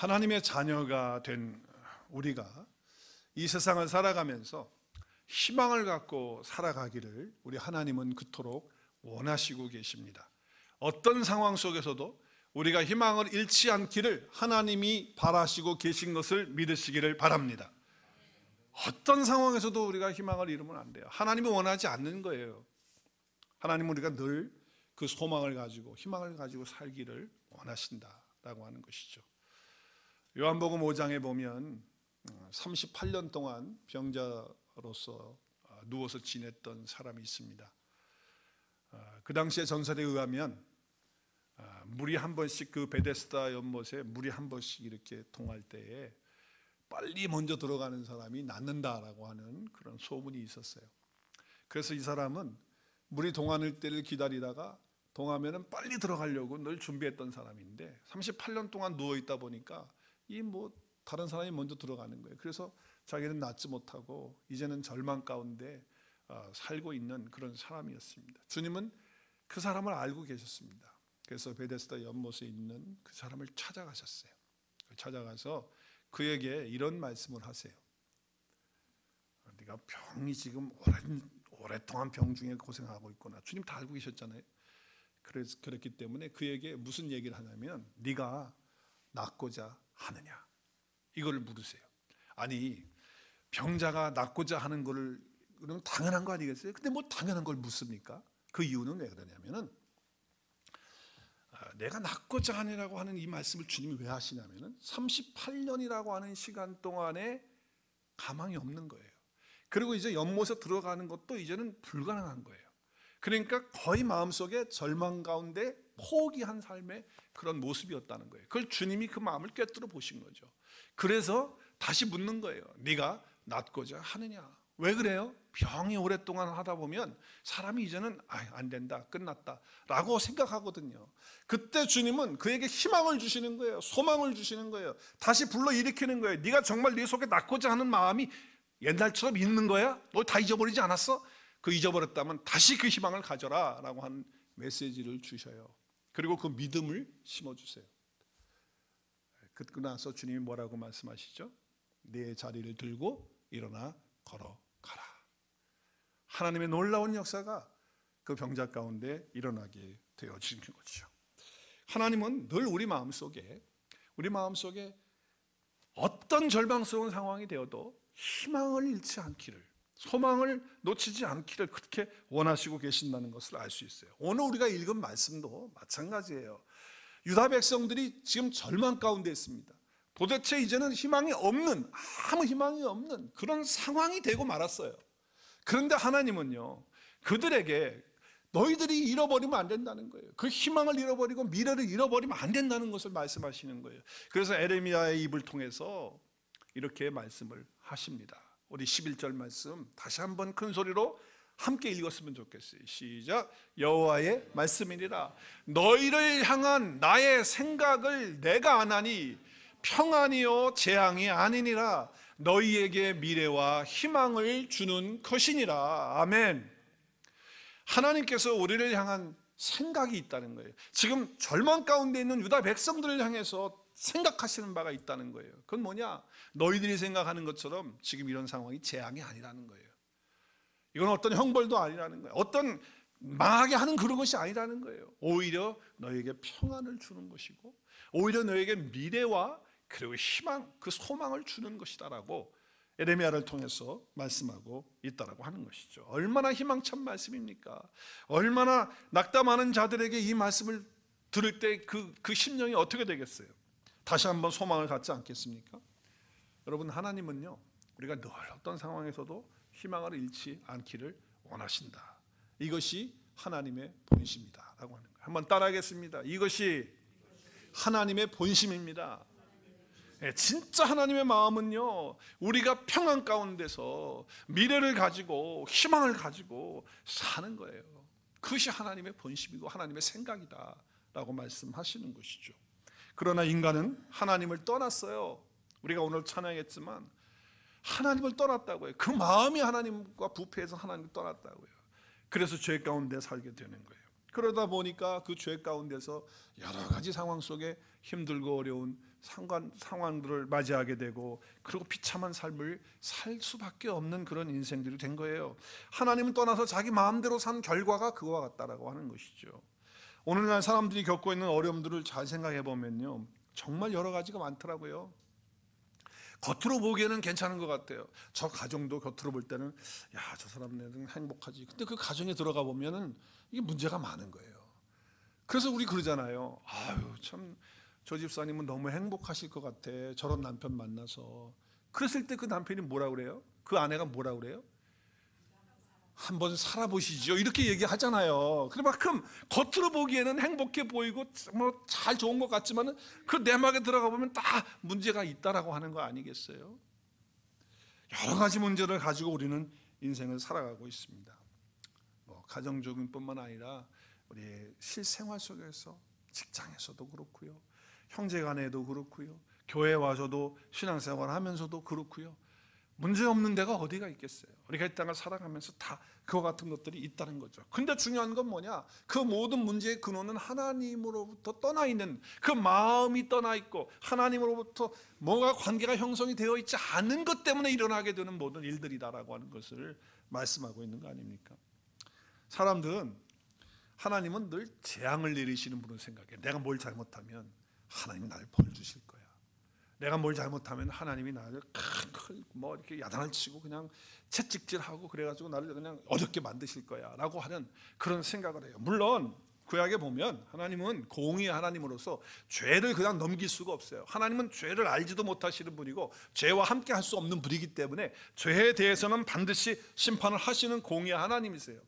하나님의 자녀가 된 우리가 이 세상을 살아가면서 희망을 갖고 살아가기를 우리 하나님은 그토록 원하시고 계십니다. 어떤 상황 속에서도 우리가 희망을 잃지 않기를 하나님이 바라시고 계신 것을 믿으시기를 바랍니다. 어떤 상황에서도 우리가 희망을 잃으면 안 돼요. 하나님이 원하지 않는 거예요. 하나님은 우리가 늘 그 소망을 가지고 희망을 가지고 살기를 원하신다라고 하는 것이죠. 요한복음 5장에 보면 38년 동안 병자로서 누워서 지냈던 사람이 있습니다. 그 당시의 전설에 의하면 물이 한 번씩 그 베데스다 연못에 물이 한 번씩 이렇게 통할 때에 빨리 먼저 들어가는 사람이 낫는다라고 하는 그런 소문이 있었어요. 그래서 이 사람은 물이 동하는 때를 기다리다가 동하면은 빨리 들어가려고 늘 준비했던 사람인데 38년 동안 누워 있다 보니까 다른 사람이 먼저 들어가는 거예요. 그래서 자기는 낫지 못하고 이제는 절망 가운데 살고 있는 그런 사람이었습니다. 주님은 그 사람을 알고 계셨습니다. 그래서 베데스다 연못에 있는 그 사람을 찾아가셨어요. 찾아가서 그에게 이런 말씀을 하세요. 네가 병이 지금 오랫동안 병 중에 고생하고 있구나. 주님 다 알고 계셨잖아요. 그랬기 때문에 그에게 무슨 얘기를 하냐면 네가 낫고자 하느냐 이걸 물으세요. 아니 병자가 낫고자 하는 거를 그러면 당연한 거 아니겠어요? 근데 뭐 당연한 걸 묻습니까? 그 이유는 왜 그러냐면은 내가 낫고자 하느라고 하는 이 말씀을 주님이 왜 하시냐면은 38년이라고 하는 시간 동안에 가망이 없는 거예요. 그리고 이제 연못에 들어가는 것도 이제는 불가능한 거예요. 그러니까 거의 마음속에 절망 가운데 포기한 삶의 그런 모습이었다는 거예요. 그걸 주님이 그 마음을 꿰뚫어 보신 거죠. 그래서 다시 묻는 거예요. 네가 낫고자 하느냐? 왜 그래요? 병이 오랫동안 하다 보면 사람이 이제는 안 된다, 끝났다 라고 생각하거든요. 그때 주님은 그에게 희망을 주시는 거예요. 소망을 주시는 거예요. 다시 불러일으키는 거예요. 네가 정말 네 속에 낫고자 하는 마음이 옛날처럼 있는 거야? 너 다 잊어버리지 않았어? 그 잊어버렸다면 다시 그 희망을 가져라 라고 하는 메시지를 주셔요. 그리고 그 믿음을 심어주세요. 그러고 나서 주님이 뭐라고 말씀하시죠? 네 자리를 들고 일어나 걸어가라. 하나님의 놀라운 역사가 그 병자 가운데 일어나게 되어지는 거죠. 하나님은 늘 우리 마음속에 어떤 절망스러운 상황이 되어도 희망을 잃지 않기를, 소망을 놓치지 않기를 그렇게 원하시고 계신다는 것을 알 수 있어요. 오늘 우리가 읽은 말씀도 마찬가지예요. 유다 백성들이 지금 절망 가운데 있습니다. 도대체 이제는 아무 희망이 없는 그런 상황이 되고 말았어요. 그런데 하나님은요, 그들에게 너희들이 잃어버리면 안 된다는 거예요. 그 희망을 잃어버리고 미래를 잃어버리면 안 된다는 것을 말씀하시는 거예요. 그래서 에레미야의 입을 통해서 이렇게 말씀을 하십니다. 우리 11절 말씀 다시 한번 큰 소리로 함께 읽었으면 좋겠어요. 시작. 여호와의 말씀이니라. 너희를 향한 나의 생각을 내가 아나니 평안이요 재앙이 아니니라. 너희에게 미래와 희망을 주는 것이니라. 아멘. 하나님께서 우리를 향한 생각이 있다는 거예요. 지금 절망 가운데 있는 유다 백성들을 향해서 생각하시는 바가 있다는 거예요. 그건 뭐냐? 너희들이 생각하는 것처럼 지금 이런 상황이 재앙이 아니라는 거예요. 이건 어떤 형벌도 아니라는 거예요. 어떤 망하게 하는 그런 것이 아니라는 거예요. 오히려 너에게 평안을 주는 것이고 오히려 너에게 미래와 그리고 희망, 그 소망을 주는 것이다라고 에레미야를 통해서 말씀하고 있다라고 하는 것이죠. 얼마나 희망찬 말씀입니까? 얼마나 낙담하는 자들에게 이 말씀을 들을 때 그 심령이 어떻게 되겠어요? 다시 한번 소망을 갖지 않겠습니까? 여러분, 하나님은요, 우리가 늘 어떤 상황에서도 희망을 잃지 않기를 원하신다. 이것이 하나님의 본심이다 라고 하는 거예요. 한번 따라하겠습니다. 이것이 하나님의 본심입니다. 진짜 하나님의 마음은요, 우리가 평안 가운데서 미래를 가지고 희망을 가지고 사는 거예요. 그것이 하나님의 본심이고 하나님의 생각이다 라고 말씀하시는 것이죠. 그러나 인간은 하나님을 떠났어요. 우리가 오늘 찬양했지만 하나님을 떠났다고요. 그 마음이 하나님과 부패해서 하나님을 떠났다고요. 그래서 죄 가운데 살게 되는 거예요. 그러다 보니까 그 죄 가운데서 여러 가지 상황 속에 힘들고 어려운 상황들을 맞이하게 되고, 그리고 비참한 삶을 살 수밖에 없는 그런 인생들이 된 거예요. 하나님은 떠나서 자기 마음대로 산 결과가 그와 같다라고 하는 것이죠. 오늘날 사람들이 겪고 있는 어려움들을 잘 생각해 보면요, 정말 여러 가지가 많더라고요. 겉으로 보기에는 괜찮은 것 같아요. 저 가정도 겉으로 볼 때는 야, 저 사람들은 행복하지. 근데 그 가정에 들어가 보면은 이게 문제가 많은 거예요. 그래서 우리 그러잖아요. 아유, 참 저 집사님은 너무 행복하실 것 같아. 저런 남편 만나서. 그랬을 때 그 남편이 뭐라 그래요? 그 아내가 뭐라 그래요? 한번 살아보시죠. 이렇게 얘기하잖아요. 그만큼 겉으로 보기에는 행복해 보이고 뭐 잘 좋은 것 같지만은 그 내막에 들어가 보면 다 문제가 있다라고 하는 거 아니겠어요? 여러 가지 문제를 가지고 우리는 인생을 살아가고 있습니다. 뭐 가정적인 뿐만 아니라 우리 실생활 속에서, 직장에서도 그렇고요, 형제간에도 그렇고요, 교회 와서도 신앙생활 하면서도 그렇고요. 문제 없는 데가 어디가 있겠어요? 우리가 이 땅을 살아가면서 다 그와 같은 것들이 있다는 거죠. 근데 중요한 건 뭐냐? 그 모든 문제의 근원은 하나님으로부터 떠나 있는, 그 마음이 떠나 있고 하나님으로부터 뭐가 관계가 형성이 되어 있지 않은 것 때문에 일어나게 되는 모든 일들이다라고 하는 것을 말씀하고 있는 거 아닙니까? 사람들은 하나님은 늘 재앙을 내리시는 분으로 생각해. 내가 뭘 잘못하면 하나님이 나를 벌 주실 거야. 내가 뭘 잘못하면 하나님이 나를 뭐 이렇게 야단을 치고 그냥 채찍질하고 그래가지고 나를 그냥 어렵게 만드실 거야라고 하는 그런 생각을 해요. 물론 구약에 보면 하나님은 공의의 하나님으로서 죄를 그냥 넘길 수가 없어요. 하나님은 죄를 알지도 못하시는 분이고 죄와 함께 할 수 없는 분이기 때문에 죄에 대해서는 반드시 심판을 하시는 공의의 하나님이세요.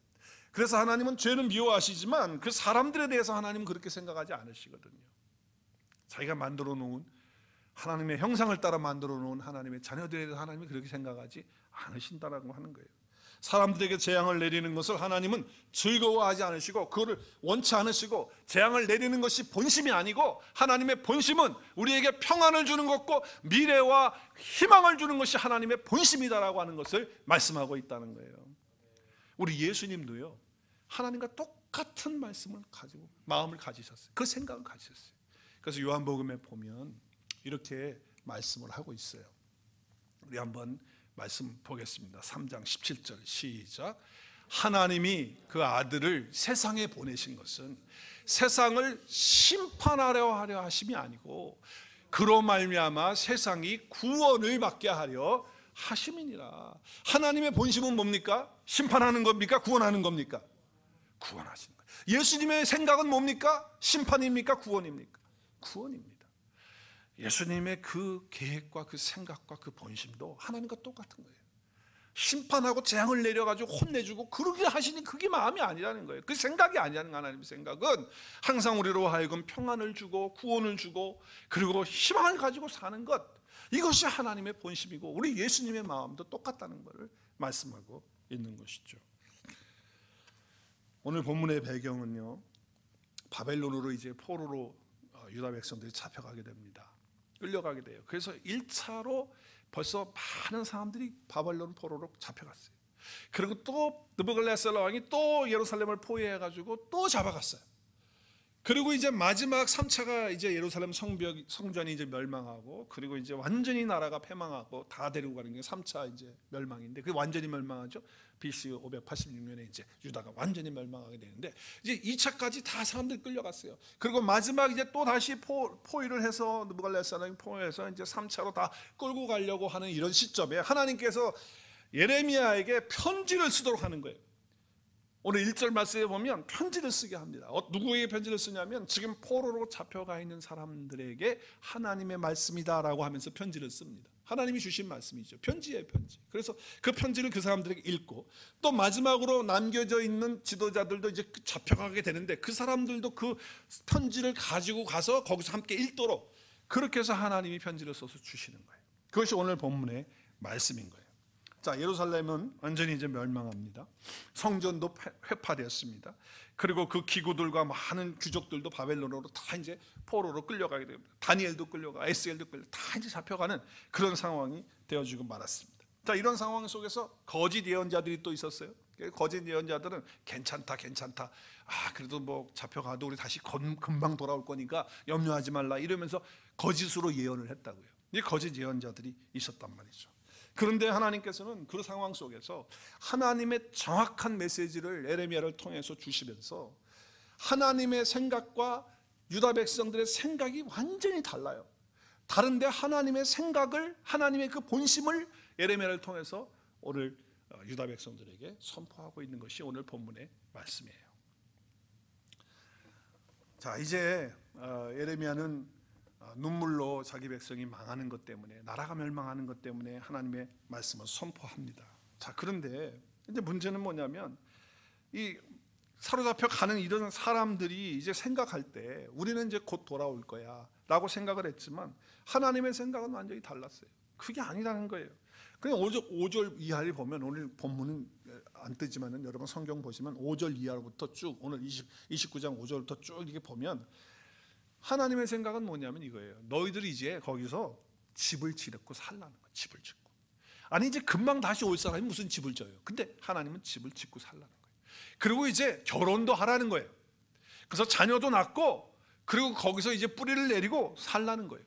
그래서 하나님은 죄를 미워하시지만 그 사람들에 대해서 하나님은 그렇게 생각하지 않으시거든요. 자기가 만들어 놓은, 하나님의 형상을 따라 만들어 놓은 하나님의 자녀들에 대해서 하나님이 그렇게 생각하지 않으신다라고 하는 거예요. 사람들에게 재앙을 내리는 것을 하나님은 즐거워하지 않으시고 그거를 원치 않으시고, 재앙을 내리는 것이 본심이 아니고 하나님의 본심은 우리에게 평안을 주는 것고 미래와 희망을 주는 것이 하나님의 본심이다라고 하는 것을 말씀하고 있다는 거예요. 우리 예수님도요, 하나님과 똑같은 말씀을 가지고 마음을 가지셨어요. 그 생각을 가지셨어요. 그래서 요한복음에 보면 이렇게 말씀을 하고 있어요. 우리 한번 말씀 보겠습니다. 3장 17절 시작. 하나님이 그 아들을 세상에 보내신 것은 세상을 심판하려 하심이 아니고 그로 말미암아 세상이 구원을 받게 하려 하심이니라. 하나님의 본심은 뭡니까? 심판하는 겁니까? 구원하는 겁니까? 구원하시는 거예요. 예수님의 생각은 뭡니까? 심판입니까? 구원입니까? 구원입니다. 예수님의 그 계획과 그 생각과 그 본심도 하나님과 똑같은 거예요. 심판하고 재앙을 내려가지고 혼내주고 그러게 하시니 그게 마음이 아니라는 거예요. 그 생각이 아니라는 거예요. 하나님의 생각은 항상 우리로 하여금 평안을 주고 구원을 주고 그리고 희망을 가지고 사는 것, 이것이 하나님의 본심이고 우리 예수님의 마음도 똑같다는 것을 말씀하고 있는 것이죠. 오늘 본문의 배경은요, 바벨론으로 이제 포로로 유다 백성들이 잡혀가게 됩니다. 끌려가게 돼요. 그래서 1차로 벌써 많은 사람들이 바벨론 포로로 잡혀갔어요. 그리고 또 느부갓네살 왕이 또 예루살렘을 포위해가지고 또 잡아갔어요. 그리고 이제 마지막 3차가 이제 예루살렘 성전이 이제 멸망하고, 그리고 이제 완전히 나라가 패망하고 다 데리고 가는 게 3차 이제 멸망인데, 그게 완전히 멸망하죠. BC 586년에 이제 유다가 완전히 멸망하게 되는데, 이제 2차까지 다 사람들이 끌려갔어요. 그리고 마지막 이제 또 다시 포위를 해서 느부갓네살이 포위해서 이제 3차로 다 끌고 가려고 하는 이런 시점에 하나님께서 예레미야에게 편지를 쓰도록 하는 거예요. 오늘 1절 말씀에 보면 편지를 쓰게 합니다. 누구에게 편지를 쓰냐면 지금 포로로 잡혀가 있는 사람들에게 하나님의 말씀이다라고 하면서 편지를 씁니다. 하나님이 주신 말씀이죠. 편지예요, 편지. 그래서 그 편지를 그 사람들에게 읽고, 또 마지막으로 남겨져 있는 지도자들도 이제 잡혀가게 되는데 그 사람들도 그 편지를 가지고 가서 거기서 함께 읽도록, 그렇게 해서 하나님이 편지를 써서 주시는 거예요. 그것이 오늘 본문의 말씀인 거예요. 자, 예루살렘은 완전히 이제 멸망합니다. 성전도 회파되었습니다. 그리고 그 기구들과 많은 귀족들도 바벨론으로 다 이제 포로로 끌려가게 됩니다. 다니엘도 끌려가, 에스겔도 끌려, 다 이제 잡혀가는 그런 상황이 되어지고 말았습니다. 자, 이런 상황 속에서 거짓 예언자들이 또 있었어요. 거짓 예언자들은 괜찮다. 그래도 뭐 잡혀가도 우리 다시 금방 돌아올 거니까 염려하지 말라 이러면서 거짓으로 예언을 했다고요. 이 거짓 예언자들이 있었단 말이죠. 그런데 하나님께서는 그 상황 속에서 하나님의 정확한 메시지를 예레미야를 통해서 주시면서 하나님의 생각과 유다 백성들의 생각이 완전히 달라요. 다른데 하나님의 생각을, 하나님의 그 본심을 예레미야를 통해서 오늘 유다 백성들에게 선포하고 있는 것이 오늘 본문의 말씀이에요. 자, 이제 예레미야는 눈물로 자기 백성이 망하는 것 때문에, 나라가 멸망하는 것 때문에 하나님의 말씀을 선포합니다. 자, 그런데 이제 문제는 뭐냐면 이 사로잡혀 가는 이런 사람들이 이제 생각할 때 우리는 이제 곧 돌아올 거야 라고 생각을 했지만 하나님의 생각은 완전히 달랐어요. 그게 아니라는 거예요. 그냥 5절 이하를 보면, 오늘 본문은 안 뜨지만 여러분 성경 보시면 5절 이하로부터 쭉, 오늘 29장 5절부터 쭉 이렇게 보면 하나님의 생각은 뭐냐면 이거예요. 너희들이 이제 거기서 집을 짓고 살라는 거예요. 집을 짓고. 아니 이제 금방 다시 올 사람이 무슨 집을 져요. 근데 하나님은 집을 짓고 살라는 거예요. 그리고 이제 결혼도 하라는 거예요. 그래서 자녀도 낳고, 그리고 거기서 이제 뿌리를 내리고 살라는 거예요.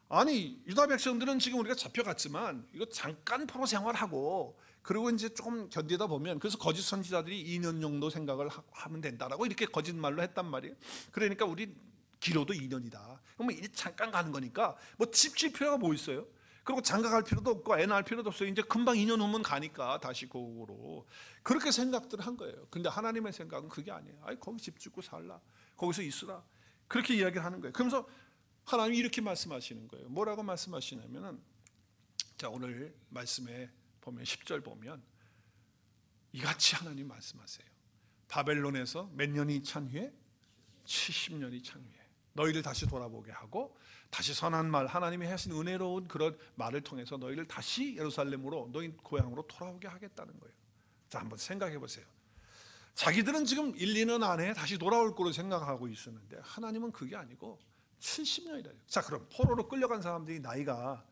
아니 유다 백성들은 지금 우리가 잡혀갔지만 이거 잠깐 포로 생활하고 그리고 이제 조금 견디다 보면, 그래서 거짓 선지자들이 2년 정도 생각을 하면 된다라고 이렇게 거짓말로 했단 말이에요. 그러니까 우리 길어도 2년이다. 그러면 이제 잠깐 가는 거니까 뭐 집 질 필요가 뭐 있어요? 그리고 장가갈 필요도 없고 애 낳을 필요도 없어요. 이제 금방 2년 후면 가니까 다시 고국으로. 그렇게 생각들을 한 거예요. 근데 하나님의 생각은 그게 아니에요. 아이 거기 집 짓고 살라, 거기서 있으라, 그렇게 이야기를 하는 거예요. 그러면서 하나님이 이렇게 말씀하시는 거예요. 뭐라고 말씀하시냐면은, 자 오늘 말씀에 보면 10절 보면 이같이 하나님 말씀하세요. 바벨론에서 몇 년이 찬 후에? 70년이 찬 후에 너희를 다시 돌아보게 하고, 다시 선한 말, 하나님이 하신 은혜로운 그런 말을 통해서 너희를 다시 예루살렘으로, 너희 고향으로 돌아오게 하겠다는 거예요. 자 한번 생각해 보세요. 자기들은 지금 1, 2년 안에 다시 돌아올 거로 생각하고 있었는데 하나님은 그게 아니고 70년이래요. 자 그럼 포로로 끌려간 사람들이 나이가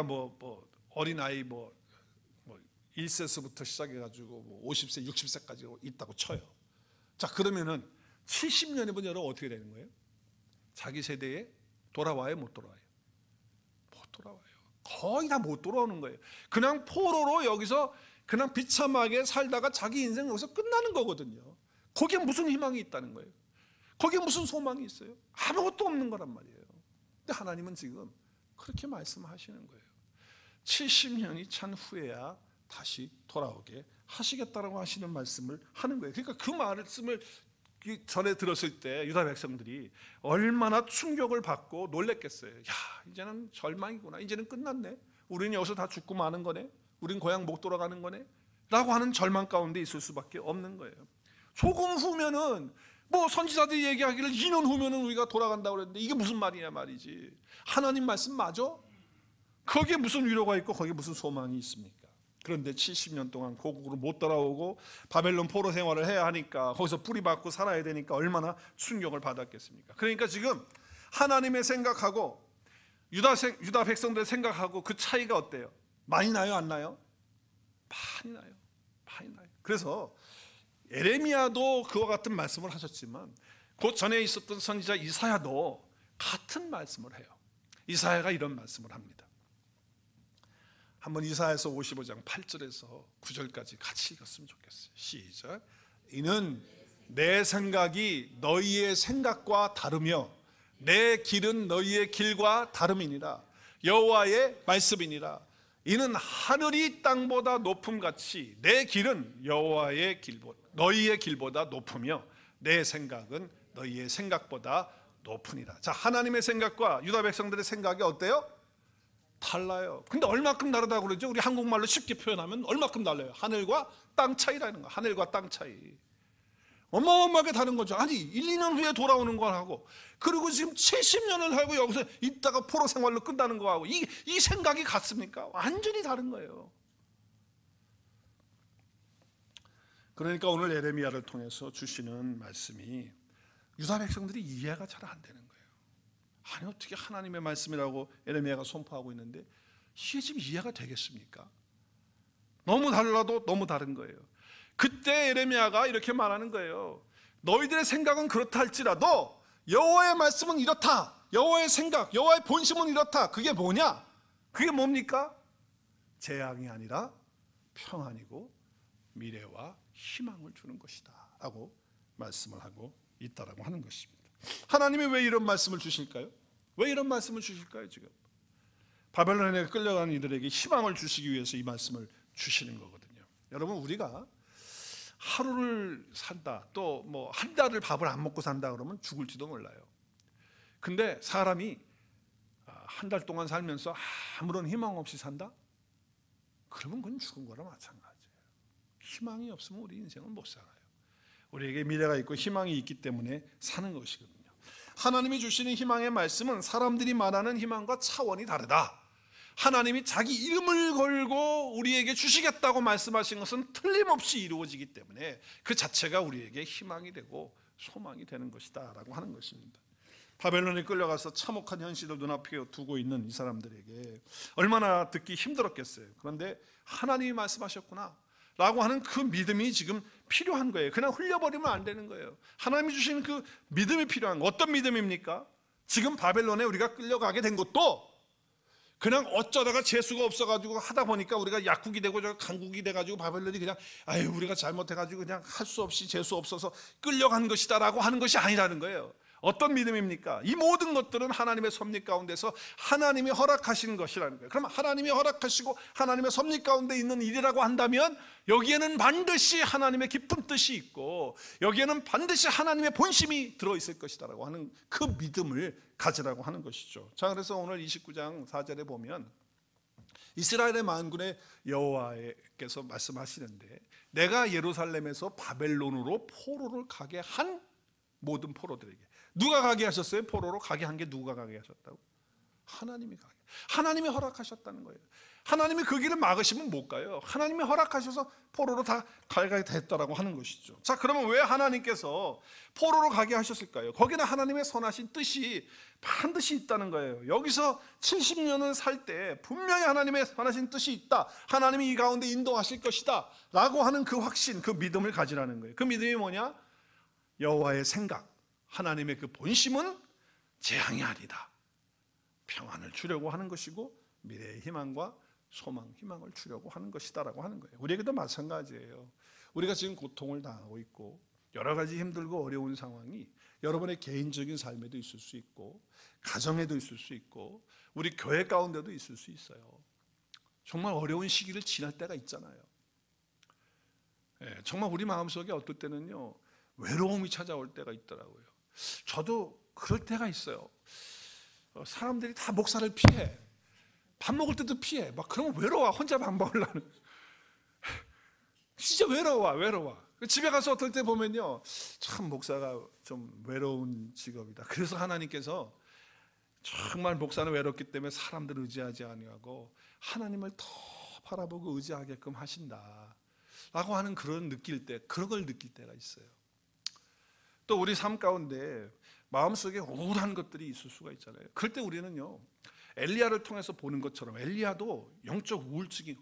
뭐 어린아이 뭐 1세서부터 시작해가지고 뭐 50세, 60세까지 있다고 쳐요. 자 그러면은 70년이면 여러분 어떻게 되는 거예요? 자기 세대에 돌아와요, 못 돌아와요? 못 돌아와요. 거의 다 못 돌아오는 거예요. 그냥 포로로 여기서 그냥 비참하게 살다가 자기 인생 여기서 끝나는 거거든요. 거기에 무슨 희망이 있다는 거예요? 거기에 무슨 소망이 있어요? 아무것도 없는 거란 말이에요. 근데 하나님은 지금 그렇게 말씀하시는 거예요. 70년이 찬 후에야 다시 돌아오게 하시겠다라고 하시는 말씀을 하는 거예요. 그러니까 그 말씀을 전에 들었을 때 유다 백성들이 얼마나 충격을 받고 놀랬겠어요. 야 이제는 절망이구나, 이제는 끝났네, 우리는 여기서 다 죽고 마는 거네, 우린 고향 못 돌아가는 거네 라고 하는 절망 가운데 있을 수밖에 없는 거예요. 조금 후면은 뭐 선지자들이 얘기하기를 2년 후면은 우리가 돌아간다고 그랬는데 이게 무슨 말이냐 말이지. 하나님 말씀 맞아? 거기에 무슨 위로가 있고 거기에 무슨 소망이 있습니까? 그런데 70년 동안 고국으로 못 돌아오고 바벨론 포로 생활을 해야 하니까, 거기서 뿌리박고 살아야 되니까 얼마나 충격을 받았겠습니까? 그러니까 지금 하나님의 생각하고 유다 백성들의 생각하고 그 차이가 어때요? 많이 나요, 안 나요? 많이 나요. 많이 나요. 그래서 예레미야도 그와 같은 말씀을 하셨지만 그 전에 있었던 선지자 이사야도 같은 말씀을 해요. 이사야가 이런 말씀을 합니다. 한번 이사야서 55장 8절에서 9절까지 같이 읽었으면 좋겠어요. 시작. 이는 내 생각이 너희의 생각과 다르며 내 길은 너희의 길과 다름이니라. 여호와의 말씀이니라. 이는 하늘이 땅보다 높음같이 내 길은 여호와의 길보다, 너희의 길보다 높으며 내 생각은 너희의 생각보다 높으니라. 자 하나님의 생각과 유다 백성들의 생각이 어때요? 달라요. 근데 얼마큼 다르다고 그러죠? 우리 한국말로 쉽게 표현하면 얼마큼 달라요? 하늘과 땅 차이라는 거. 하늘과 땅 차이. 어마어마하게 다른 거죠. 아니 1, 2년 후에 돌아오는 걸 하고, 그리고 지금 70년을 하고 여기서 있다가 포로 생활로 끝나는 거하고 이 생각이 같습니까? 완전히 다른 거예요. 그러니까 오늘 예레미야를 통해서 주시는 말씀이 유다 백성들이 이해가 잘 안 되는 거예요. 아니 어떻게 하나님의 말씀이라고 예레미야가 선포하고 있는데 이게 지금 이해가 되겠습니까? 너무 달라도 너무 다른 거예요. 그때 예레미야가 이렇게 말하는 거예요. 너희들의 생각은 그렇다 할지라도 여호와의 말씀은 이렇다. 여호와의 생각, 여호와의 본심은 이렇다. 그게 뭐냐? 그게 뭡니까? 재앙이 아니라 평안이고 미래와 희망을 주는 것이다 라고 말씀을 하고 있다라고 하는 것입니다. 하나님이 왜 이런 말씀을 주실까요? 왜 이런 말씀을 주실까요? 지금 바벨론에 끌려가는 이들에게 희망을 주시기 위해서 이 말씀을 주시는 거거든요. 여러분, 우리가 하루를 산다, 또 뭐 한 달을 밥을 안 먹고 산다 그러면 죽을지도 몰라요. 근데 사람이 한 달 동안 살면서 아무런 희망 없이 산다? 그러면 그건 죽은 거랑 마찬가지예요. 희망이 없으면 우리 인생은 못 살아요. 우리에게 미래가 있고 희망이 있기 때문에 사는 것이거든요. 하나님이 주시는 희망의 말씀은 사람들이 말하는 희망과 차원이 다르다. 하나님이 자기 이름을 걸고 우리에게 주시겠다고 말씀하신 것은 틀림없이 이루어지기 때문에 그 자체가 우리에게 희망이 되고 소망이 되는 것이다 라고 하는 것입니다. 바벨론에 끌려가서 참혹한 현실을 눈앞에 두고 있는 이 사람들에게 얼마나 듣기 힘들었겠어요. 그런데 하나님이 말씀하셨구나 라고 하는 그 믿음이 지금 필요한 거예요. 그냥 흘려버리면 안 되는 거예요. 하나님이 주시는 그 믿음이 필요한 거. 어떤 믿음입니까? 지금 바벨론에 우리가 끌려가게 된 것도 그냥 어쩌다가 재수가 없어가지고 하다 보니까 우리가 약국이 되고 강국이 돼가지고 바벨론이 그냥 아유 우리가 잘못해가지고 그냥 할 수 없이 재수 없어서 끌려간 것이다 라고 하는 것이 아니라는 거예요. 어떤 믿음입니까? 이 모든 것들은 하나님의 섭리 가운데서 하나님이 허락하신 것이라는 거예요. 그럼 하나님이 허락하시고 하나님의 섭리 가운데 있는 일이라고 한다면 여기에는 반드시 하나님의 깊은 뜻이 있고 여기에는 반드시 하나님의 본심이 들어있을 것이다라고 하는 그 믿음을 가지라고 하는 것이죠. 자, 그래서 오늘 29장 4절에 보면 이스라엘의 만군의 여호와께서 말씀하시는데 내가 예루살렘에서 바벨론으로 포로를 가게 한 모든 포로들에게 누가 가게 하셨어요? 포로로 가게 한 게 누가 가게 하셨다고? 하나님이 가게. 하나님이 허락하셨다는 거예요. 하나님이 그 길을 막으시면 못 가요. 하나님이 허락하셔서 포로로 다 가게 됐다라고 하는 것이죠. 자, 그러면 왜 하나님께서 포로로 가게 하셨을까요? 거기는 하나님의 선하신 뜻이 반드시 있다는 거예요. 여기서 70년을 살 때 분명히 하나님의 선하신 뜻이 있다. 하나님이 이 가운데 인도하실 것이다 라고 하는 그 확신, 그 믿음을 가지라는 거예요. 그 믿음이 뭐냐? 여호와의 생각, 하나님의 그 본심은 재앙이 아니다. 평안을 주려고 하는 것이고 미래의 희망과 소망, 희망을 주려고 하는 것이다라고 하는 거예요. 우리에게도 마찬가지예요. 우리가 지금 고통을 당하고 있고 여러 가지 힘들고 어려운 상황이 여러분의 개인적인 삶에도 있을 수 있고 가정에도 있을 수 있고 우리 교회 가운데도 있을 수 있어요. 정말 어려운 시기를 지날 때가 있잖아요. 정말 우리 마음속에 어떨 때는요 외로움이 찾아올 때가 있더라고요. 저도 그럴 때가 있어요. 사람들이 다 목사를 피해. 밥 먹을 때도 피해. 막 그러면 외로워. 혼자 밥 먹으려는. 진짜 외로워. 집에 가서 어떨 때 보면요, 참 목사가 좀 외로운 직업이다. 그래서 하나님께서 정말 목사는 외롭기 때문에 사람들을 의지하지 아니하고 하나님을 더 바라보고 의지하게끔 하신다 라고 하는 그런 걸 느낄 때가 있어요. 또 우리 삶 가운데 마음속에 우울한 것들이 있을 수가 있잖아요. 그럴 때 우리는요 엘리야를 통해서 보는 것처럼 엘리야도 영적 우울증이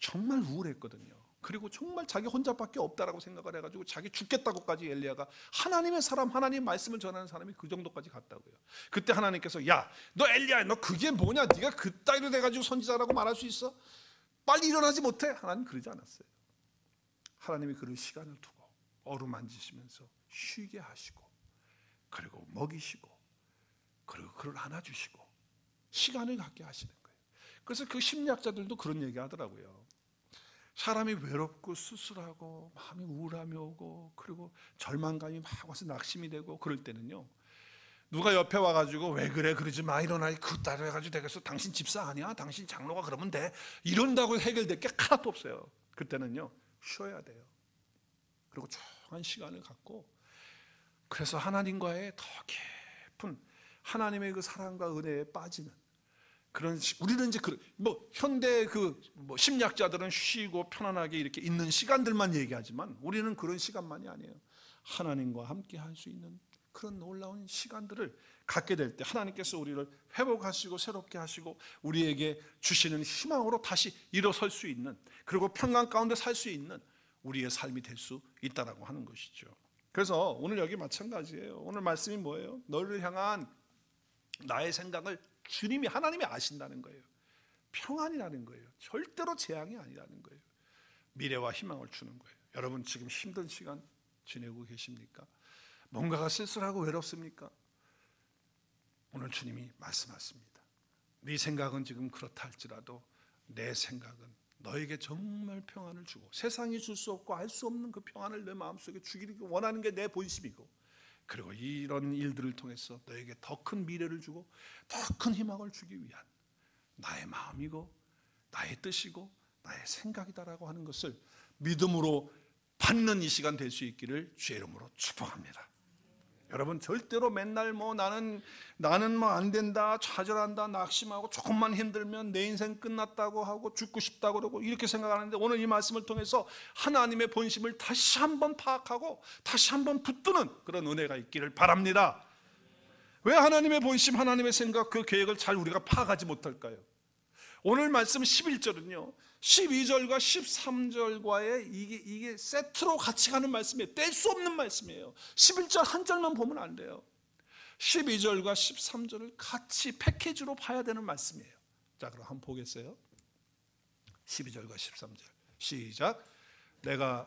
정말 우울했거든요. 그리고 정말 자기 혼자밖에 없다라고 생각을 해가지고 자기 죽겠다고까지 엘리야가 하나님의 사람, 하나님 말씀을 전하는 사람이 그 정도까지 갔다고요. 그때 하나님께서 야, 너 엘리야, 너 그게 뭐냐? 네가 그따위로 돼가지고 선지자라고 말할 수 있어? 빨리 일어나지 못해? 하나님 그러지 않았어요. 하나님이 그를 시간을 두고 어루만지시면서 쉬게 하시고 그리고 먹이시고 그리고 그를 안아주시고 시간을 갖게 하시는 거예요. 그래서 그 심리학자들도 그런 얘기 하더라고요. 사람이 외롭고 쓸쓸하고 마음이 우울함이 오고 그리고 절망감이 막 와서 낙심이 되고 그럴 때는요 누가 옆에 와가지고 왜 그래 그러지 마 일어나 그따로 해가지고 되겠어 당신 집사 아니야 당신 장로가 그러면 돼 이런다고 해결될 게 하나도 없어요. 그때는요 쉬어야 돼요. 그리고 조용한 시간을 갖고 그래서 하나님과의 더 깊은 하나님의 그 사랑과 은혜에 빠지는 그런 우리는 이제 현대 심리학자들은 쉬고 편안하게 이렇게 있는 시간들만 얘기하지만 우리는 그런 시간만이 아니에요. 하나님과 함께 할 수 있는 그런 놀라운 시간들을 갖게 될 때 하나님께서 우리를 회복하시고 새롭게 하시고 우리에게 주시는 희망으로 다시 일어설 수 있는 그리고 평강 가운데 살 수 있는 우리의 삶이 될 수 있다라고 하는 것이죠. 그래서 오늘 여기 마찬가지예요. 오늘 말씀이 뭐예요? 너를 향한 나의 생각을 주님이, 하나님이 아신다는 거예요. 평안이라는 거예요. 절대로 재앙이 아니라는 거예요. 미래와 희망을 주는 거예요. 여러분 지금 힘든 시간 지내고 계십니까? 뭔가가 쓸쓸하고 외롭습니까? 오늘 주님이 말씀하십니다. 네 생각은 지금 그렇다 할지라도 내 생각은 너에게 정말 평안을 주고, 세상이 줄 수 없고 알 수 없는 그 평안을 내 마음속에 주기를 원하는 게 내 본심이고, 그리고 이런 일들을 통해서 너에게 더 큰 미래를 주고 더 큰 희망을 주기 위한 나의 마음이고 나의 뜻이고 나의 생각이다라고 하는 것을 믿음으로 받는 이 시간 될 수 있기를 주의 이름으로 축복합니다. 여러분 절대로 맨날 나는 뭐 안 된다, 좌절한다, 낙심하고 조금만 힘들면 내 인생 끝났다고 하고 죽고 싶다고 그러고 이렇게 생각하는데, 오늘 이 말씀을 통해서 하나님의 본심을 다시 한번 파악하고 다시 한번 붙드는 그런 은혜가 있기를 바랍니다. 왜 하나님의 본심, 하나님의 생각, 그 계획을 잘 우리가 파악하지 못할까요? 오늘 말씀 11절은요 12절과 13절과의 이게 세트로 같이 가는 말씀이에요. 뗄 수 없는 말씀이에요. 11절 한 절만 보면 안 돼요. 12절과 13절을 같이 패키지로 봐야 되는 말씀이에요. 자, 그럼 한번 보겠어요. 12절과 13절 시작.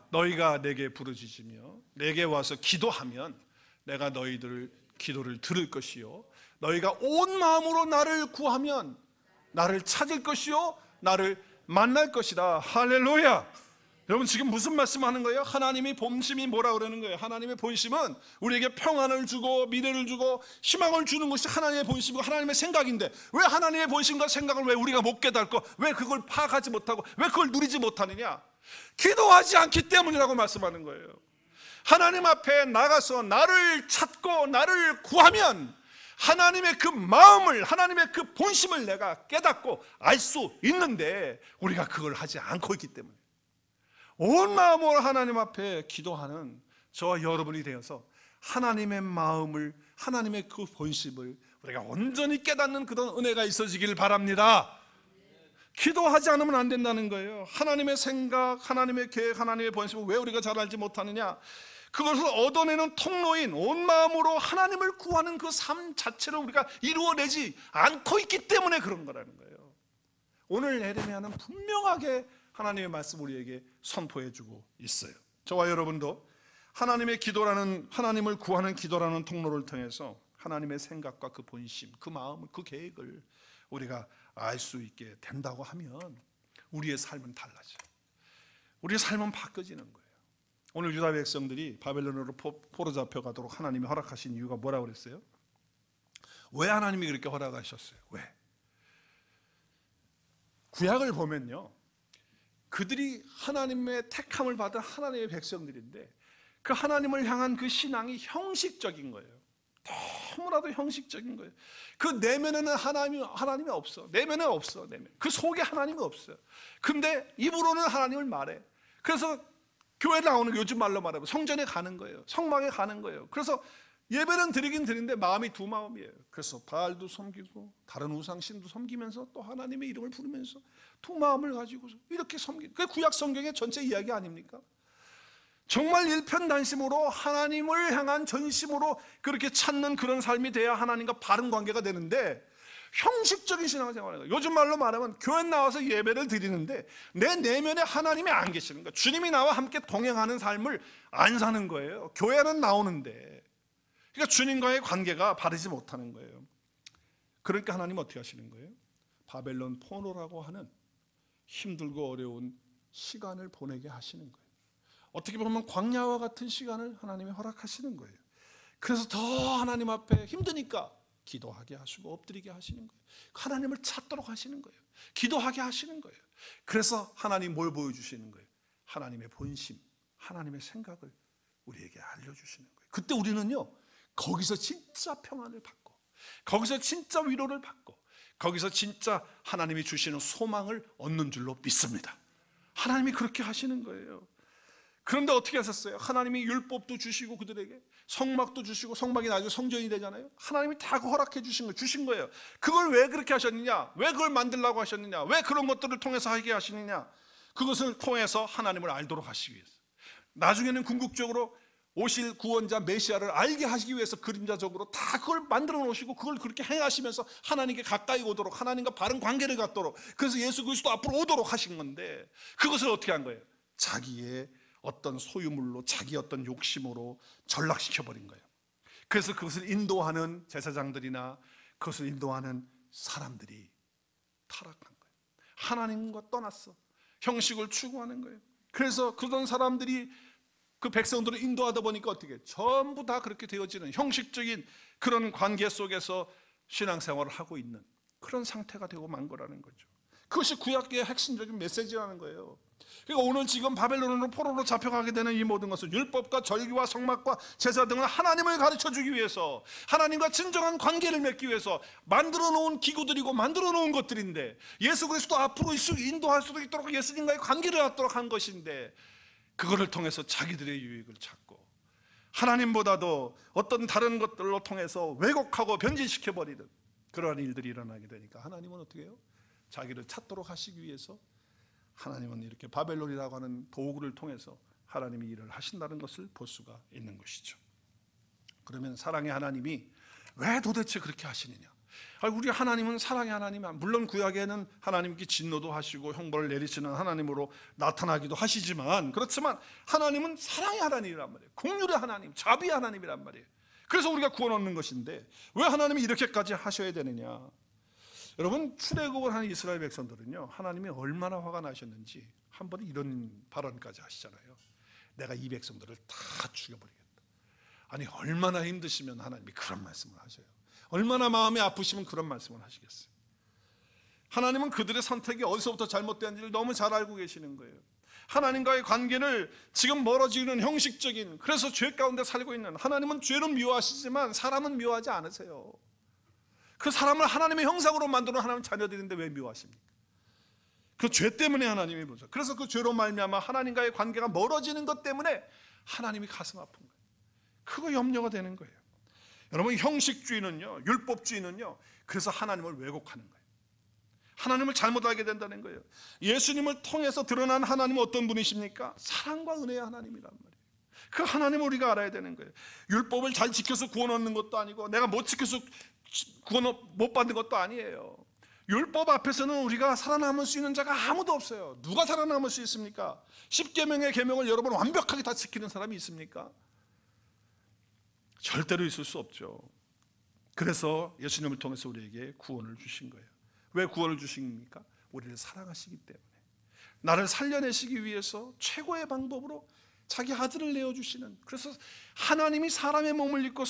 너희가 내게 부르짖으며 내게 와서 기도하면 내가 너희들 기도를 들을 것이요, 너희가 온 마음으로 나를 구하면 나를 찾을 것이요 나를 만날 것이다. 할렐루야. 여러분 지금 무슨 말씀하는 거예요? 하나님의 본심이 뭐라 그러는 거예요? 하나님의 본심은 우리에게 평안을 주고 미래를 주고 희망을 주는 것이 하나님의 본심이고 하나님의 생각인데, 왜 하나님의 본심과 생각을 왜 우리가 못 깨닫고 왜 그걸 파악하지 못하고 왜 그걸 누리지 못하느냐? 기도하지 않기 때문이라고 말씀하는 거예요. 하나님 앞에 나가서 나를 찾고 나를 구하면 하나님의 그 마음을, 하나님의 그 본심을 내가 깨닫고 알 수 있는데, 우리가 그걸 하지 않고 있기 때문에 온 마음으로 하나님 앞에 기도하는 저와 여러분이 되어서 하나님의 마음을, 하나님의 그 본심을 우리가 온전히 깨닫는 그런 은혜가 있어지길 바랍니다. 기도하지 않으면 안 된다는 거예요. 하나님의 생각, 하나님의 계획, 하나님의 본심을 왜 우리가 잘 알지 못하느냐? 그것을 얻어내는 통로인 온 마음으로 하나님을 구하는 그 삶 자체를 우리가 이루어내지 않고 있기 때문에 그런 거라는 거예요. 오늘 에레미야는 분명하게 하나님의 말씀 우리에게 선포해주고 있어요. 저와 여러분도 하나님의 기도라는, 하나님을 구하는 기도라는 통로를 통해서 하나님의 생각과 그 본심, 그 마음, 그 계획을 우리가 알 수 있게 된다고 하면 우리의 삶은 달라져요. 우리의 삶은 바뀌어지는 거예요. 오늘 유다 백성들이 바벨론으로 포로 잡혀가도록 하나님이 허락하신 이유가 뭐라고 그랬어요? 왜 하나님이 그렇게 허락하셨어요? 왜? 구약을 보면요, 그들이 하나님의 택함을 받은 하나님의 백성들인데 그 하나님을 향한 그 신앙이 형식적인 거예요. 너무나도 형식적인 거예요. 그 내면에는 하나님이 없어. 내면에 없어. 그 속에 하나님이 없어요. 근데 입으로는 하나님을 말해. 그래서 교회 나오는 거, 요즘 말로 말하면 성전에 가는 거예요. 성막에 가는 거예요. 그래서 예배는 드리긴 드리는데 마음이 두 마음이에요. 그래서 바알도 섬기고 다른 우상신도 섬기면서 또 하나님의 이름을 부르면서 두 마음을 가지고 이렇게 섬기는, 그게 구약 성경의 전체 이야기 아닙니까? 정말 일편단심으로 하나님을 향한 전심으로 그렇게 찾는 그런 삶이 돼야 하나님과 바른 관계가 되는데, 형식적인 신앙생활이에요. 요즘 말로 말하면 교회 나와서 예배를 드리는데 내 내면에 하나님이 안 계시는 거예요. 주님이 나와 함께 동행하는 삶을 안 사는 거예요. 교회는 나오는데, 그러니까 주님과의 관계가 바르지 못하는 거예요. 그러니까 하나님 어떻게 하시는 거예요? 바벨론 포로라고 하는 힘들고 어려운 시간을 보내게 하시는 거예요. 어떻게 보면 광야와 같은 시간을 하나님이 허락하시는 거예요. 그래서 더 하나님 앞에 힘드니까 기도하게 하시고 엎드리게 하시는 거예요. 하나님을 찾도록 하시는 거예요. 기도하게 하시는 거예요. 그래서 하나님 뭘 보여주시는 거예요? 하나님의 본심, 하나님의 생각을 우리에게 알려주시는 거예요. 그때 우리는요, 거기서 진짜 평안을 받고, 거기서 진짜 위로를 받고, 거기서 진짜 하나님이 주시는 소망을 얻는 줄로 믿습니다. 하나님이 그렇게 하시는 거예요. 그런데 어떻게 하셨어요? 하나님이 율법도 주시고 그들에게 성막도 주시고, 성막이 나중에 성전이 되잖아요. 하나님이 다 허락해 주신 거예요. 그걸 왜 그렇게 하셨느냐? 왜 그걸 만들라고 하셨느냐? 왜 그런 것들을 통해서 하게 하시느냐? 그것을 통해서 하나님을 알도록 하시기 위해서, 나중에는 궁극적으로 오실 구원자 메시아를 알게 하시기 위해서 그림자적으로 다 그걸 만들어 놓으시고 그걸 그렇게 행하시면서 하나님께 가까이 오도록, 하나님과 바른 관계를 갖도록, 그래서 예수 그리스도 앞으로 오도록 하신 건데, 그것을 어떻게 한 거예요? 자기의 어떤 소유물로, 자기 어떤 욕심으로 전락시켜 버린 거예요. 그래서 그것을 인도하는 제사장들이나 그것을 인도하는 사람들이 타락한 거예요. 하나님과 떠났어. 형식을 추구하는 거예요. 그래서 그런 사람들이 그 백성들을 인도하다 보니까 어떻게 해요? 전부 다 그렇게 되어지는 형식적인 그런 관계 속에서 신앙생활을 하고 있는 그런 상태가 되고 만 거라는 거죠. 그것이 구약계의 핵심적인 메시지라는 거예요. 그러니까 오늘 지금 바벨론으로 포로로 잡혀가게 되는 이 모든 것은 율법과 절기와 성막과 제사 등을 하나님을 가르쳐주기 위해서, 하나님과 진정한 관계를 맺기 위해서 만들어 놓은 기구들이고 만들어 놓은 것들인데, 예수 그리스도 앞으로 인도할 수 있도록 예수님과의 관계를 갖도록 한 것인데, 그거를 통해서 자기들의 유익을 찾고 하나님보다도 어떤 다른 것들로 통해서 왜곡하고 변질시켜버리는 그러한 일들이 일어나게 되니까, 하나님은 어떻게 해요? 자기를 찾도록 하시기 위해서 하나님은 이렇게 바벨론이라고 하는 도구를 통해서 하나님이 일을 하신다는 것을 볼 수가 있는 것이죠. 그러면 사랑의 하나님이 왜 도대체 그렇게 하시느냐? 우리 하나님은 사랑의 하나님이야. 물론 구약에는 하나님께 진노도 하시고 형벌을 내리시는 하나님으로 나타나기도 하시지만, 그렇지만 하나님은 사랑의 하나님이란 말이에요. 긍휼의 하나님, 자비의 하나님이란 말이에요. 그래서 우리가 구원 얻는 것인데 왜 하나님이 이렇게까지 하셔야 되느냐? 여러분, 출애굽을 한 이스라엘 백성들은요, 하나님이 얼마나 화가 나셨는지 한 번에 이런 발언까지 하시잖아요. 내가 이 백성들을 다 죽여버리겠다. 아니, 얼마나 힘드시면 하나님이 그런 말씀을 하셔요. 얼마나 마음이 아프시면 그런 말씀을 하시겠어요. 하나님은 그들의 선택이 어디서부터 잘못되었는지를 너무 잘 알고 계시는 거예요. 하나님과의 관계를 지금 멀어지는 형식적인, 그래서 죄 가운데 살고 있는, 하나님은 죄는 미워하시지만 사람은 미워하지 않으세요. 그 사람을 하나님의 형상으로 만드는 하나님 자녀들인데 왜 미워하십니까? 그 죄 때문에 하나님이 보죠. 그래서 그 죄로 말미암아 하나님과의 관계가 멀어지는 것 때문에 하나님이 가슴 아픈 거예요. 그거 염려가 되는 거예요. 여러분, 형식주의는요, 율법주의는요, 그래서 하나님을 왜곡하는 거예요. 하나님을 잘못 알게 된다는 거예요. 예수님을 통해서 드러난 하나님은 어떤 분이십니까? 사랑과 은혜의 하나님이란 말이에요. 그 하나님을 우리가 알아야 되는 거예요. 율법을 잘 지켜서 구원 얻는 것도 아니고, 내가 못 지켜서 구원 못 받는 것도 아니에요. 율법 앞에서는 우리가 살아남을 수 있는 자가 아무도 없어요. 누가 살아남을 수 있습니까? 10계명의 계명을 여러분 완벽하게 다 지키는 사람이 있습니까? 절대로 있을 수 없죠. 그래서 예수님을 통해서 우리에게 구원을 주신 거예요. 왜 구원을 주십니까? 우리를 사랑하시기 때문에, 나를 살려내시기 위해서 최고의 방법으로 자기 아들을 내어주시는, 그래서 하나님이 사람의 몸을 입고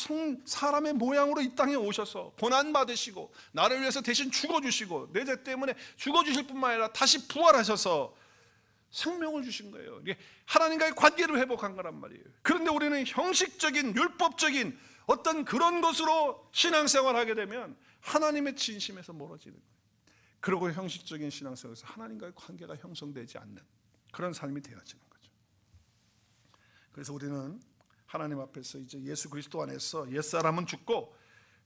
사람의 모양으로 이 땅에 오셔서 고난받으시고 나를 위해서 대신 죽어주시고, 내 죄 때문에 죽어주실 뿐만 아니라 다시 부활하셔서 생명을 주신 거예요. 이게 하나님과의 관계를 회복한 거란 말이에요. 그런데 우리는 형식적인 율법적인 어떤 그런 것으로 신앙생활하게 되면 하나님의 진심에서 멀어지는 거예요. 그리고 형식적인 신앙생활에서 하나님과의 관계가 형성되지 않는 그런 삶이 되어지는 거죠. 그래서 우리는 하나님 앞에서 이제 예수 그리스도 안에서 옛사람은 죽고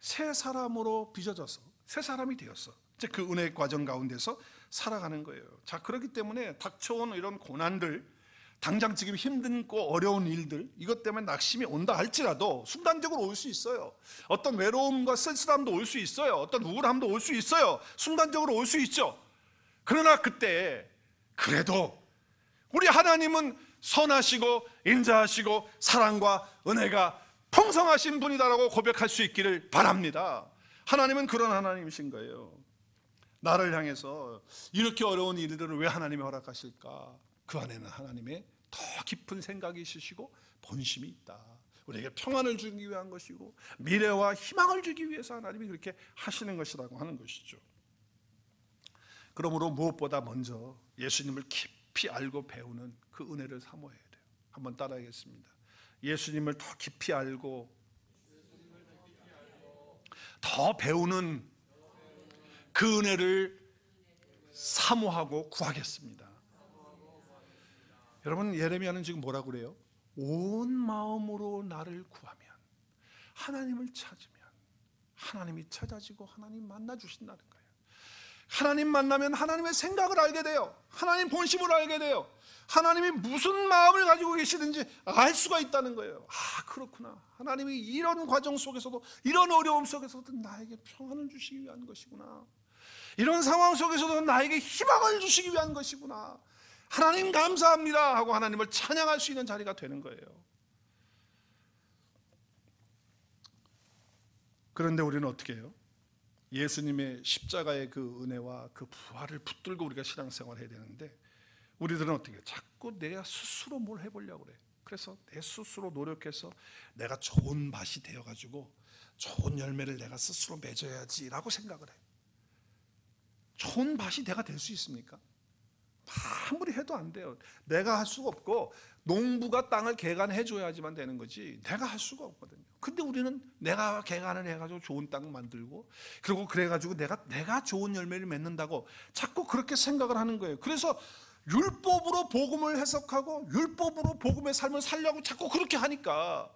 새 사람으로 빚어져서 새 사람이 되었어. 이제 그 은혜의 과정 가운데서 살아가는 거예요. 자, 그렇기 때문에 닥쳐온 이런 고난들, 당장 지금 힘든고 어려운 일들, 이것 때문에 낙심이 온다 할지라도 순간적으로 올 수 있어요. 어떤 외로움과 쓸쓸함도 올 수 있어요. 어떤 우울함도 올 수 있어요. 순간적으로 올 수 있죠. 그러나 그때 그래도 우리 하나님은 선하시고 인자하시고 사랑과 은혜가 풍성하신 분이다라고 고백할 수 있기를 바랍니다. 하나님은 그런 하나님이신 거예요. 나를 향해서 이렇게 어려운 일들을 왜 하나님이 허락하실까? 그 안에는 하나님의 더 깊은 생각이 있으시고 본심이 있다. 우리에게 평안을 주기 위한 것이고 미래와 희망을 주기 위해서 하나님이 그렇게 하시는 것이라고 하는 것이죠. 그러므로 무엇보다 먼저 예수님을 깊이 알고 배우는 그 은혜를 사모해야 돼요. 한번 따라하겠습니다. 예수님을 더 깊이 알고 더 배우는 그 은혜를 사모하고 구하겠습니다. 여러분, 예레미야는 지금 뭐라고 그래요? 온 마음으로 나를 구하면, 하나님을 찾으면 하나님이 찾아지고 하나님 만나 주신다는 거예요. 하나님 만나면 하나님의 생각을 알게 돼요. 하나님 본심을 알게 돼요. 하나님이 무슨 마음을 가지고 계시는지 알 수가 있다는 거예요. 아, 그렇구나. 하나님이 이런 과정 속에서도, 이런 어려움 속에서도 나에게 평안을 주시기 위한 것이구나. 이런 상황 속에서도 나에게 희망을 주시기 위한 것이구나. 하나님 감사합니다 하고 하나님을 찬양할 수 있는 자리가 되는 거예요. 그런데 우리는 어떻게 해요? 예수님의 십자가의 그 은혜와 그 부활을 붙들고 우리가 신앙생활을 해야 되는데, 우리들은 어떻게 해요? 자꾸 내가 스스로 뭘 해보려고 그래. 그래서 내 스스로 노력해서 내가 좋은 밭이 되어가지고 좋은 열매를 내가 스스로 맺어야지라고 생각을 해. 좋은 밭이 내가 될 수 있습니까? 아무리 해도 안 돼요. 내가 할 수가 없고 농부가 땅을 개간해 줘야지만 되는 거지 내가 할 수가 없거든요. 근데 우리는 내가 개간을 해가지고 좋은 땅 만들고, 그리고 그래가지고 내가 좋은 열매를 맺는다고 자꾸 그렇게 생각을 하는 거예요. 그래서 율법으로 복음을 해석하고 율법으로 복음의 삶을 살려고 자꾸 그렇게 하니까,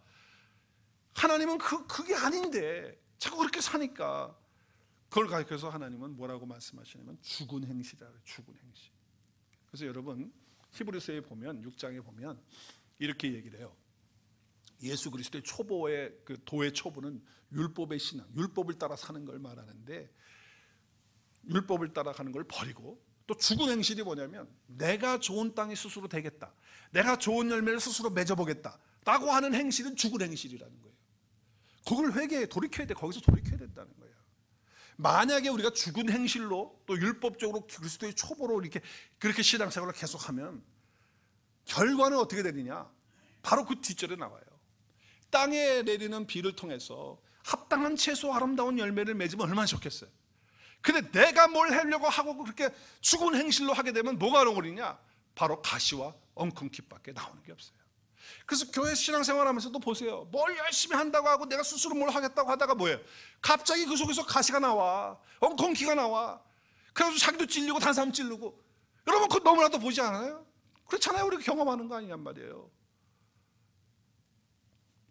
하나님은 그게 아닌데 자꾸 그렇게 사니까, 그걸 가르쳐서 하나님은 뭐라고 말씀하시냐면 죽은 행실이라 그래요. 죽은 행실. 그래서 여러분 히브리서에 보면 6장에 보면 이렇게 얘기를 해요. 예수 그리스도의 초보의 그 도의 초보는 율법의 신앙, 율법을 따라 사는 걸 말하는데, 율법을 따라가는 걸 버리고, 또 죽은 행실이 뭐냐면 내가 좋은 땅이 스스로 되겠다, 내가 좋은 열매를 스스로 맺어보겠다 라고 하는 행실은 죽은 행실이라는 거예요. 그걸 회개해 돌이켜야 돼. 거기서 돌이켜야 된다는 거예요. 만약에 우리가 죽은 행실로 또 율법적으로 그리스도의 초보로 이렇게 그렇게 신앙생활을 계속하면 결과는 어떻게 되느냐? 바로 그 뒷절에 나와요. 땅에 내리는 비를 통해서 합당한 채소 아름다운 열매를 맺으면 얼마나 좋겠어요. 근데 내가 뭘 하려고 하고 그렇게 죽은 행실로 하게 되면 뭐가 나오느냐? 바로 가시와 엉겅퀴밖에 나오는 게 없어요. 그래서 교회 신앙생활하면서도 보세요. 뭘 열심히 한다고 하고 내가 스스로 뭘 하겠다고 하다가 뭐예요? 갑자기 그 속에서 가시가 나와, 엉겅퀴가 나와. 그래서 자기도 찔리고 다른 사람 찔르고. 여러분 그거 너무나도 보지 않아요? 그렇잖아요. 우리가 경험하는 거 아니냔 말이에요.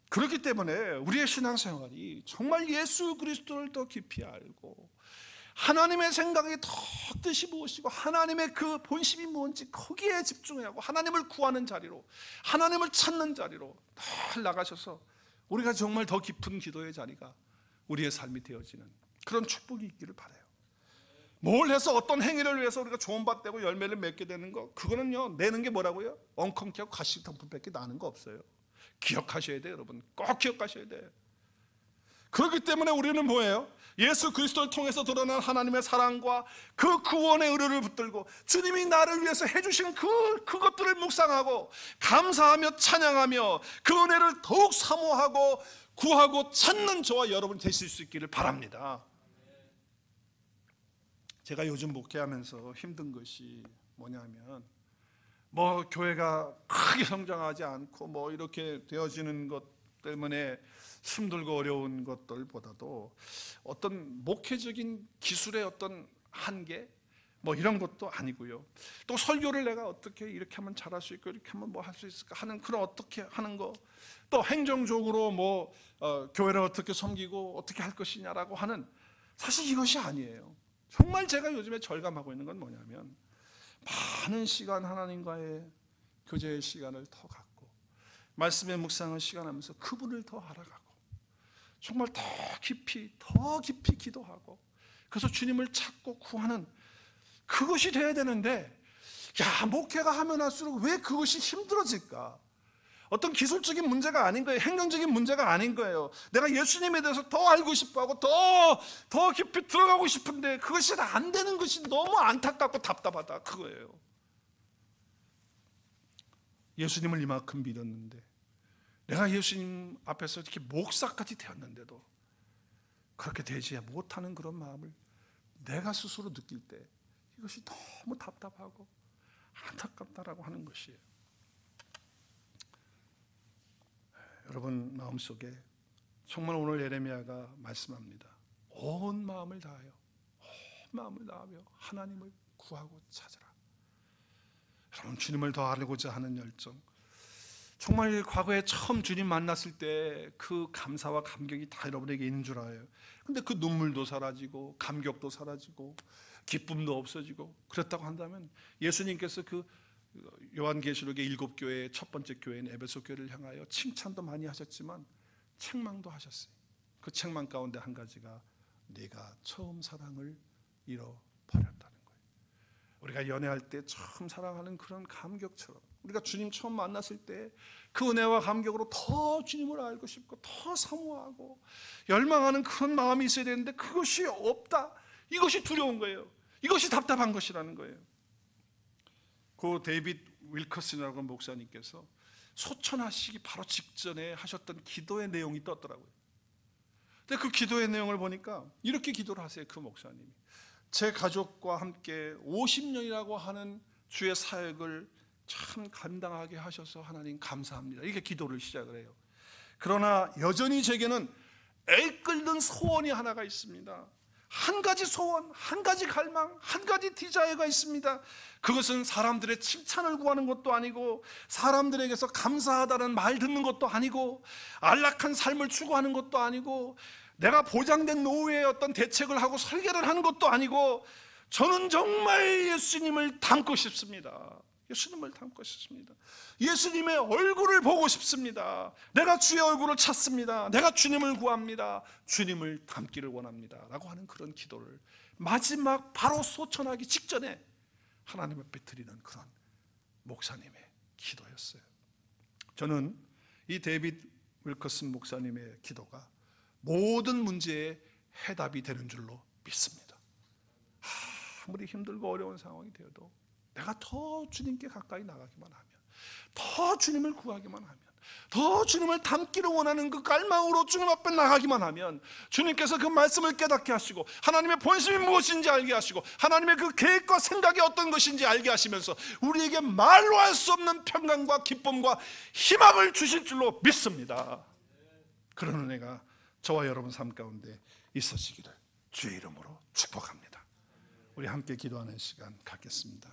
그렇기 때문에 우리의 신앙생활이 정말 예수 그리스도를 더 깊이 알고 하나님의 생각이 더 뜻이 무엇이고 하나님의 그 본심이 무엇인지 거기에 집중해야 하고, 하나님을 구하는 자리로, 하나님을 찾는 자리로 늘 나가셔서 우리가 정말 더 깊은 기도의 자리가 우리의 삶이 되어지는 그런 축복이 있기를 바라요. 뭘 해서 어떤 행위를 위해서 우리가 좋은 밭 되고 열매를 맺게 되는 거, 그거는요 내는 게 뭐라고요? 엉겅퀴하고 가시덤불밖에 나는 거 없어요. 기억하셔야 돼요. 여러분 꼭 기억하셔야 돼요. 그렇기 때문에 우리는 뭐예요? 예수 그리스도를 통해서 드러난 하나님의 사랑과 그 구원의 의를 붙들고 주님이 나를 위해서 해주신 그것들을 묵상하고 감사하며 찬양하며 그 은혜를 더욱 사모하고 구하고 찾는 저와 여러분이 되실 수 있기를 바랍니다. 제가 요즘 목회하면서 힘든 것이 뭐냐면, 뭐 교회가 크게 성장하지 않고 뭐 이렇게 되어지는 것 때문에 힘들고 어려운 것들보다도 어떤 목회적인 기술의 어떤 한계 뭐 이런 것도 아니고요. 또 설교를 내가 어떻게 이렇게 하면 잘할 수 있고 이렇게 하면 뭐 할 수 있을까 하는 그런 어떻게 하는 거, 또 행정적으로 뭐 교회를 어떻게 섬기고 어떻게 할 것이냐라고 하는, 사실 이것이 아니에요. 정말 제가 요즘에 절감하고 있는 건 뭐냐면, 많은 시간 하나님과의 교제의 시간을 더 갖고 말씀의 묵상을 시간하면서 그분을 더 알아가고 정말 더 깊이 기도하고, 그래서 주님을 찾고 구하는 그것이 돼야 되는데, 야 목회가 하면 할수록 왜 그것이 힘들어질까? 어떤 기술적인 문제가 아닌 거예요. 행정적인 문제가 아닌 거예요. 내가 예수님에 대해서 더 알고 싶어하고 더 깊이 들어가고 싶은데 그것이 안 되는 것이 너무 안타깝고 답답하다 그거예요. 예수님을 이만큼 믿었는데, 내가 예수님 앞에서 이렇게 목사까지 되었는데도 그렇게 되지 못하는 그런 마음을 내가 스스로 느낄 때 이것이 너무 답답하고 안타깝다라고 하는 것이에요. 여러분 마음속에 정말 오늘 예레미야가 말씀합니다. 온 마음을 다하여 하나님을 구하고 찾으라. 여러분 주님을 더 알고자 하는 열정, 정말 과거에 처음 주님 만났을 때 그 감사와 감격이 다 여러분에게 있는 줄 알아요. 근데 그 눈물도 사라지고 감격도 사라지고 기쁨도 없어지고 그랬다고 한다면, 예수님께서 그 요한계시록의 7교회 첫 번째 교회인 에베소 교회를 향하여 칭찬도 많이 하셨지만 책망도 하셨어요. 그 책망 가운데 한 가지가 네가 처음 사랑을 잃어버렸다는 거예요. 우리가 연애할 때 처음 사랑하는 그런 감격처럼, 우리가 주님 처음 만났을 때 그 은혜와 감격으로 더 주님을 알고 싶고 더 사모하고 열망하는 그런 마음이 있어야 되는데 그것이 없다. 이것이 두려운 거예요. 이것이 답답한 것이라는 거예요. 그 데이빗 윌커슨이라고 목사님께서 소천하시기 바로 직전에 하셨던 기도의 내용이 떴더라고요. 근데 그 기도의 내용을 보니까 이렇게 기도를 하세요. 그 목사님이 제 가족과 함께 50년이라고 하는 주의 사역을 참 감당하게 하셔서 하나님 감사합니다. 이렇게 기도를 시작을 해요. 그러나 여전히 제게는 애끓는 소원이 하나가 있습니다. 한 가지 소원, 한 가지 갈망, 한 가지 디자이어가 있습니다. 그것은 사람들의 칭찬을 구하는 것도 아니고 사람들에게서 감사하다는 말 듣는 것도 아니고 안락한 삶을 추구하는 것도 아니고 내가 보장된 노후의 어떤 대책을 하고 설계를 하는 것도 아니고, 저는 정말 예수님을 닮고 싶습니다. 예수님을 닮고 싶습니다. 예수님의 얼굴을 보고 싶습니다. 내가 주의 얼굴을 찾습니다. 내가 주님을 구합니다. 주님을 닮기를 원합니다. 라고 하는 그런 기도를 마지막 바로 소천하기 직전에 하나님 앞에 드리는 그런 목사님의 기도였어요. 저는 이 데이빗 윌커슨 목사님의 기도가 모든 문제의 해답이 되는 줄로 믿습니다. 아무리 힘들고 어려운 상황이 되어도 내가 더 주님께 가까이 나가기만 하면, 더 주님을 구하기만 하면, 더 주님을 닮기를 원하는 그 갈망으로 주님 앞에 나가기만 하면 주님께서 그 말씀을 깨닫게 하시고 하나님의 본심이 무엇인지 알게 하시고 하나님의 그 계획과 생각이 어떤 것인지 알게 하시면서 우리에게 말로 할 수 없는 평강과 기쁨과 희망을 주실 줄로 믿습니다. 그런 은혜가 저와 여러분 삶 가운데 있으시기를 주의 이름으로 축복합니다. 우리 함께 기도하는 시간 갖겠습니다.